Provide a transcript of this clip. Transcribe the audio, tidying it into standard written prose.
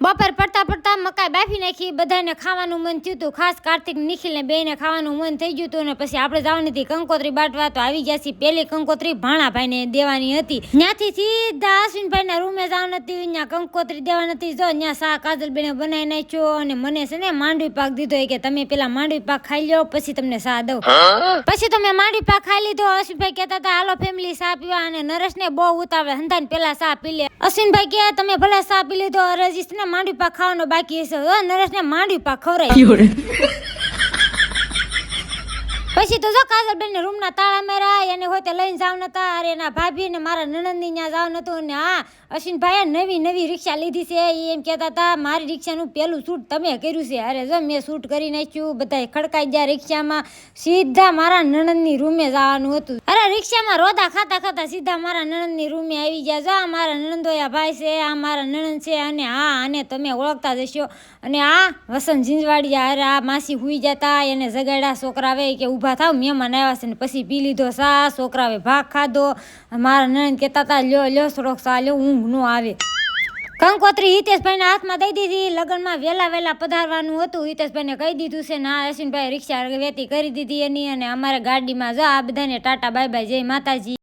બપોર પડતા પડતા મકાઈ બાફી નાખી, બધાને ખાવાનું મન થયું હતું, ખાસ કાર્તિક નિખિલ ને બેને ખાવાનું મન થઈ ગયું હતું. અને પછી આપણે જવાની હતી કંકોત્રી બાટવા. તો આવી ગયા છીએ પેલી કંકોત્રી ભાણાભાઈ ને દેવાની હતી. ત્યાંથી સીધા અશ્વિનભાઈ ના રૂમે જવાનું હતી, ત્યાં કંકોત્રી દેવાની હતી. જો ત્યાં શાહ કાજલ બેને બનાવી નાખ્યો અને મને છે ને માંડવી પાક દીધો કે તમે પેલા માંડવી પાક ખાઈ લો પછી તમને શાહ દઉં. પછી તો મેં માંડવી પાક ખાઈ લીધો. અશ્વિનભાઈ કહેતા હતા હાલો ફેમિલી શાહ પીવા, અને નરેશ ને બહુ ઉતાવળ, હંધાને પેલા શાહ પી લે. અશ્વિનભાઈ કે તમે ભલે શાહ પી લીધો, રજીશ ને માંડવી પાક ખાવાનો બાકી હશે. નરેશ ને માંડવી પાક ખવડાવી. પછી તો જો કાજલબેન રૂમ ના તાળા મેરા, એને હોય તે લઈને જાવ નતા. અરે એના ભાભી ને મારા નણંદ ની ત્યાં જાવ નતું. અને હા, અશ્વિનભાઈએ નવી રિક્ષા લીધી છે. એમ કહેતા હતા મારી રિક્ષાનું પેલું શૂટ તમે કર્યું છે. અરે જો મેં શૂટ કરી નાખ્યું, બધા ખડકાઈ ગયા રિક્ષામાં. સીધા મારા નણંદની રૂમે જવાનું હતું. અરે રિક્ષામાં રોદા ખાતા સીધા મારા નણંદની રૂમે આવી ગયા. જો મારા નણંદોયા ભાઈ છે, આ મારા નણંદ છે. અને હા, આને તમે ઓળખતા જશો. અને આ વસંત ઝીંઝવાડિયા. અરે આ માસી હુઈ જતા, એને જગાડ્યા. છોકરાવે કે ઊભા થાવ મહેમાન આવ્યા છે. ને પછી પી લીધો સા. છોકરાવે ભાગ ખાધો. મારા નણંદ કહેતા હતા લ્યો થોડોક સા લ્યો, ઊંઘ ન આવે. કંકોત્રી હિતેશભાઈના હાથમાં દઈ દીધી. લગ્નમાં વહેલા પધારવાનું હતું. હિતેશભાઈને કહી દીધું છે. ના અશ્વિનભાઈ રિક્ષા વેતી કરી દીધી એની. અને અમારે ગાડીમાં જો આ બધાને ટાટા બાય બાય, જય માતાજી.